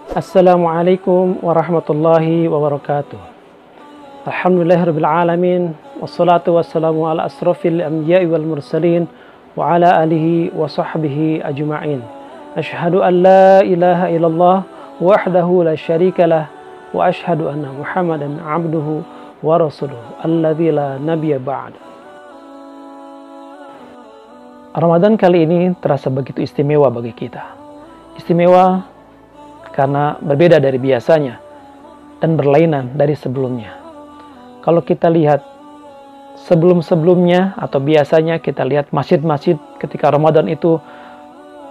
Assalamualaikum warahmatullahi wabarakatuh. Alhamdulillahirabbil alamin wassalatu wassalamu ala asrofil anbiya'i wal mursalin wa ala alihi wa sahbihi ajma'in. Asyhadu an la ilaha illallah wahdahu la syarikalah wa asyhadu anna Muhammadan abduhu wa rasuluh alladzi la nabiyya ba'd. Ramadan kali ini terasa begitu istimewa bagi kita. Istimewa karena berbeda dari biasanya dan berlainan dari sebelumnya. Kalau kita lihat sebelum-sebelumnya atau biasanya kita lihat masjid-masjid ketika Ramadan itu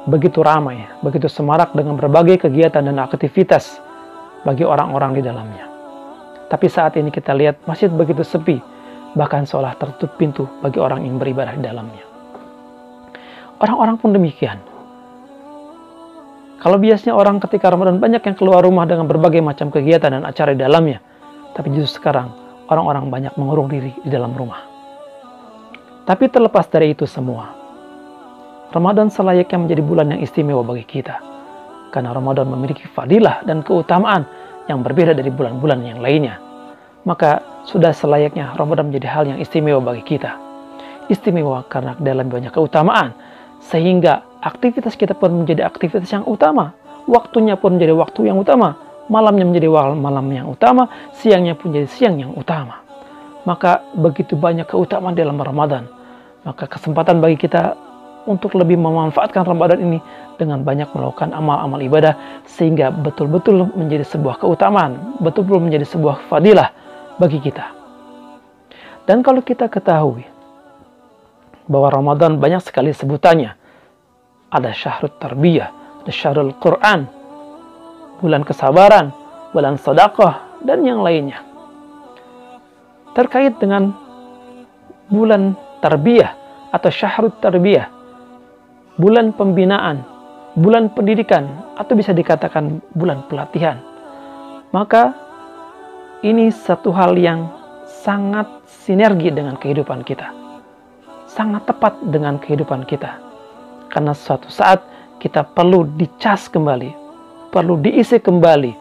begitu ramai, begitu semarak dengan berbagai kegiatan dan aktivitas bagi orang-orang di dalamnya. Tapi saat ini kita lihat masjid begitu sepi, bahkan seolah tertutup pintu bagi orang yang beribadah di dalamnya. Orang-orang pun demikian. Kalau biasanya orang ketika Ramadan banyak yang keluar rumah dengan berbagai macam kegiatan dan acara di dalamnya. Tapi justru sekarang orang-orang banyak mengurung diri di dalam rumah. Tapi terlepas dari itu semua, Ramadan selayaknya menjadi bulan yang istimewa bagi kita. Karena Ramadan memiliki fadilah dan keutamaan yang berbeda dari bulan-bulan yang lainnya. Maka sudah selayaknya Ramadan menjadi hal yang istimewa bagi kita. Istimewa karena dalam banyak keutamaan. Sehingga aktivitas kita pun menjadi aktivitas yang utama. Waktunya pun menjadi waktu yang utama. Malamnya menjadi malam yang utama. Siangnya pun menjadi siang yang utama. Maka begitu banyak keutamaan dalam Ramadan. Maka kesempatan bagi kita untuk lebih memanfaatkan Ramadan ini dengan banyak melakukan amal-amal ibadah. Sehingga betul-betul menjadi sebuah keutamaan. Betul-betul menjadi sebuah fadilah bagi kita. Dan kalau kita ketahui bahwa Ramadan banyak sekali sebutannya. Ada syahrul tarbiyah, ada syahrul Quran, bulan kesabaran, bulan sedekah, dan yang lainnya. Terkait dengan bulan tarbiyah atau syahrul tarbiyah, bulan pembinaan, bulan pendidikan, atau bisa dikatakan bulan pelatihan. Maka ini satu hal yang sangat sinergi dengan kehidupan kita. Sangat tepat dengan kehidupan kita. Karena suatu saat kita perlu dicas kembali, perlu diisi kembali,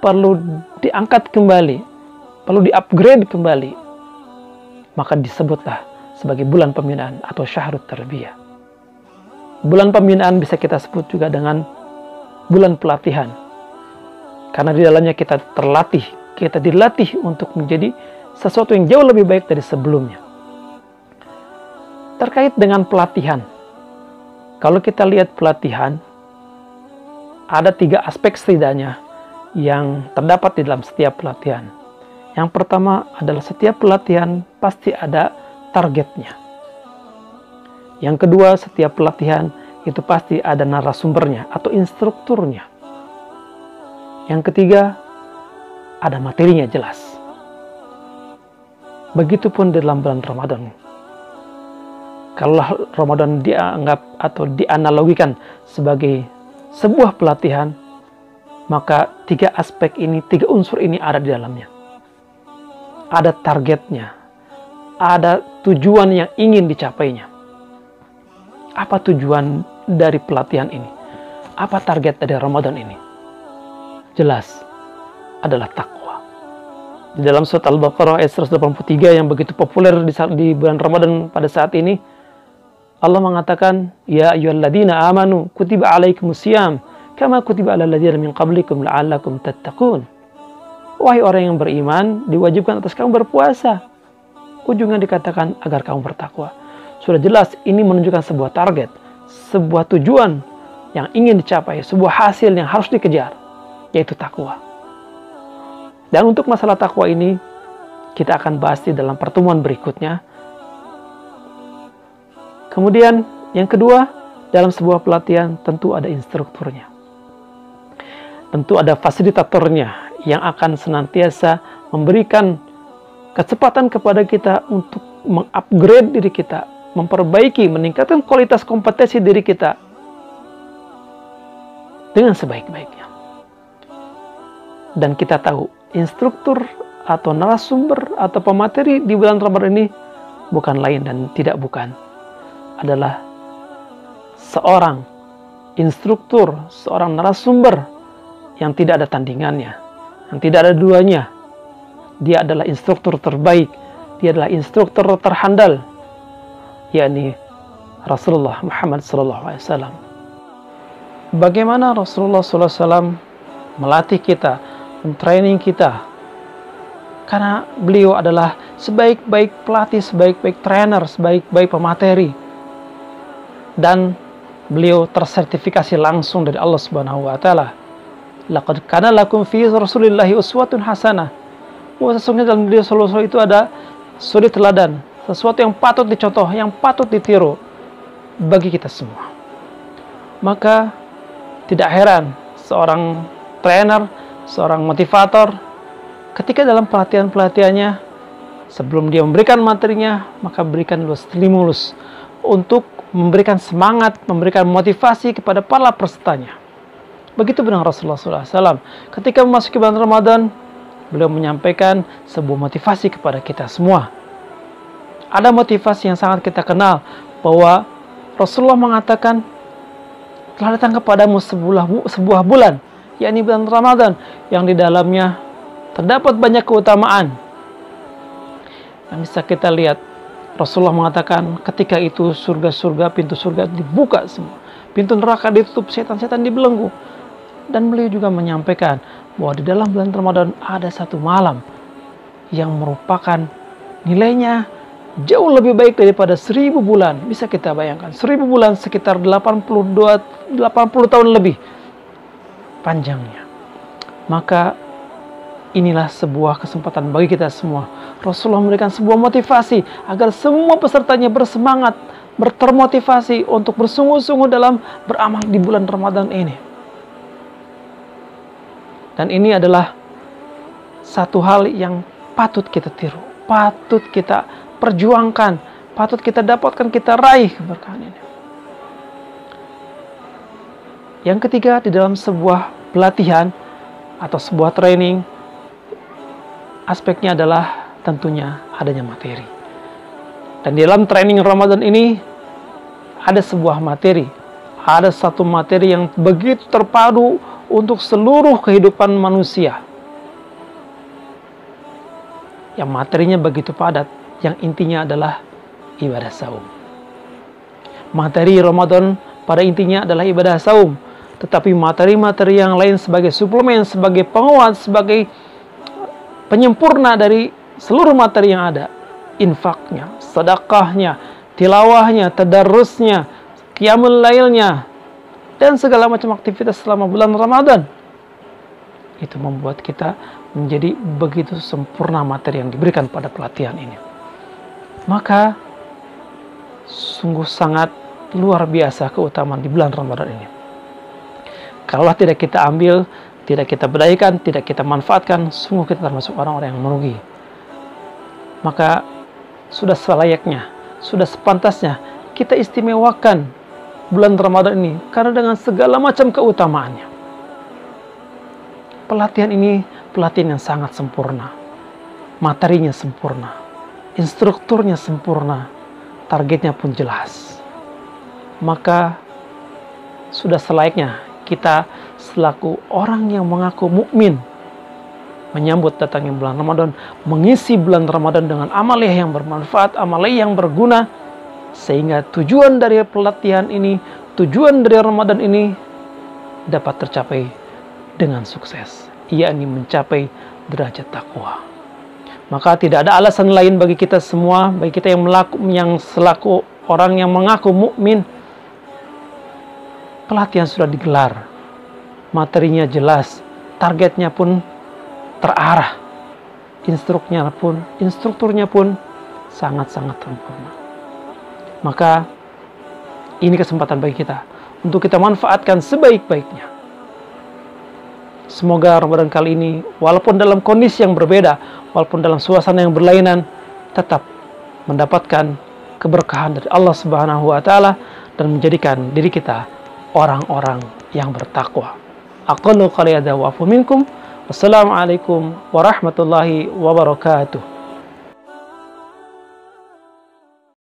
perlu diangkat kembali, perlu di-upgrade kembali. Maka disebutlah sebagai bulan pembinaan atau syahrul tarbiyah. Bulan pembinaan bisa kita sebut juga dengan bulan pelatihan. Karena di dalamnya kita terlatih, kita dilatih untuk menjadi sesuatu yang jauh lebih baik dari sebelumnya. Terkait dengan pelatihan, kalau kita lihat pelatihan, ada 3 aspek setidaknya yang terdapat di dalam setiap pelatihan. Yang pertama adalah setiap pelatihan pasti ada targetnya. Yang kedua, setiap pelatihan itu pasti ada narasumbernya atau instrukturnya. Yang ketiga, ada materinya jelas. Begitupun dalam bulan Ramadan. Kalau Ramadan dianggap atau dianalogikan sebagai sebuah pelatihan, maka 3 aspek ini, 3 unsur ini ada di dalamnya. Ada targetnya, ada tujuan yang ingin dicapainya. Apa tujuan dari pelatihan ini? Apa target dari Ramadan ini? Jelas, adalah takwa. Di dalam surat Al-Baqarah ayat 183 yang begitu populer di bulan Ramadan pada saat ini, Allah mengatakan, Ya ayyuhalladzina amanu kutiba alaikumusiyam kama kutiba alal ladzina min qablikum la'allakum tattaqun. Wahai orang yang beriman, diwajibkan atas kamu berpuasa. Ujungnya dikatakan agar kamu bertakwa. Sudah jelas ini menunjukkan sebuah target, sebuah tujuan yang ingin dicapai, sebuah hasil yang harus dikejar, yaitu takwa. Dan untuk masalah takwa ini kita akan bahas di dalam pertemuan berikutnya. Kemudian yang kedua, dalam sebuah pelatihan tentu ada instrukturnya. Tentu ada fasilitatornya yang akan senantiasa memberikan kecepatan kepada kita untuk mengupgrade diri kita, memperbaiki, meningkatkan kualitas kompetensi diri kita dengan sebaik-baiknya. Dan kita tahu, instruktur atau narasumber atau pemateri di bulan Ramadan ini bukan lain dan tidak bukan adalah seorang instruktur, seorang narasumber yang tidak ada tandingannya, yang tidak ada duanya. Dia adalah instruktur terbaik, dia adalah instruktur terhandal, yakni Rasulullah Muhammad SAW. Bagaimana Rasulullah SAW melatih kita, mentraining kita? Karena beliau adalah sebaik-baik pelatih, sebaik-baik trainer, sebaik-baik pemateri. Dan beliau tersertifikasi langsung dari Allah Subhanahu wa taala. Laqad kana lakum fi Rasulillahi uswatun hasanah. Sesungguhnya dalam beliau sallallahu itu ada suri teladan, sesuatu yang patut dicontoh, yang patut ditiru bagi kita semua. Maka tidak heran seorang trainer, seorang motivator, ketika dalam pelatihan-pelatihannya, sebelum dia memberikan materinya, maka berikan stimulus untuk memberikan semangat, memberikan motivasi kepada para pesertanya. Begitu benar Rasulullah SAW. Ketika memasuki bulan Ramadan, beliau menyampaikan sebuah motivasi kepada kita semua. Ada motivasi yang sangat kita kenal, bahwa Rasulullah mengatakan, telah datang kepadamu sebuah bulan, yakni bulan Ramadan, yang di dalamnya terdapat banyak keutamaan. Yang bisa kita lihat, Rasulullah mengatakan ketika itu surga-surga, pintu surga dibuka semua, pintu neraka ditutup, setan-setan dibelenggu. Dan beliau juga menyampaikan bahwa di dalam bulan Ramadan ada satu malam yang merupakan nilainya jauh lebih baik daripada 1000 bulan. Bisa kita bayangkan, 1000 bulan sekitar 80 tahun lebih panjangnya. Maka inilah sebuah kesempatan bagi kita semua. Rasulullah memberikan sebuah motivasi agar semua pesertanya bersemangat, termotivasi untuk bersungguh-sungguh dalam beramal di bulan Ramadan ini. Dan ini adalah satu hal yang patut kita tiru, patut kita perjuangkan, patut kita dapatkan, kita raih keberkahan ini. Yang ketiga, di dalam sebuah pelatihan atau sebuah training, aspeknya adalah tentunya adanya materi. Dan di dalam training Ramadan ini ada sebuah materi, ada satu materi yang begitu terpadu untuk seluruh kehidupan manusia. Yang materinya begitu padat, yang intinya adalah ibadah saum. Materi Ramadan pada intinya adalah ibadah saum, tetapi materi-materi yang lain sebagai suplemen, sebagai penguat, sebagai penyempurna dari seluruh materi yang ada, infaknya, sedekahnya, tilawahnya, tadarrusnya, qiyamul lailnya, dan segala macam aktivitas selama bulan Ramadan. Itu membuat kita menjadi begitu sempurna materi yang diberikan pada pelatihan ini. Maka sungguh sangat luar biasa keutamaan di bulan Ramadan ini. Kalau tidak kita ambil, tidak kita berdaikan, tidak kita manfaatkan, sungguh kita termasuk orang-orang yang merugi. Maka sudah selayaknya, sudah sepantasnya kita istimewakan bulan Ramadan ini, karena dengan segala macam keutamaannya. Pelatihan ini pelatihan yang sangat sempurna, materinya sempurna, instrukturnya sempurna, targetnya pun jelas. Maka sudah selayaknya kita selaku orang yang mengaku mukmin menyambut datangnya bulan Ramadan, mengisi bulan Ramadan dengan amaliyah yang bermanfaat, amaliyah yang berguna, sehingga tujuan dari pelatihan ini, tujuan dari Ramadan ini dapat tercapai dengan sukses, yakni mencapai derajat takwa. Maka tidak ada alasan lain bagi kita semua, bagi kita yang selaku orang yang mengaku mukmin. Pelatihan sudah digelar, materinya jelas, targetnya pun terarah, instrukturnya pun sangat-sangat sempurna. Maka ini kesempatan bagi kita untuk kita manfaatkan sebaik-baiknya. Semoga Ramadan kali ini, walaupun dalam kondisi yang berbeda, walaupun dalam suasana yang berlainan, tetap mendapatkan keberkahan dari Allah Subhanahu wa taala dan menjadikan diri kita orang-orang yang bertakwa. Aqallu qouli hadza wa afu minkum. Wassalamualaikum warahmatullahi wabarakatuh.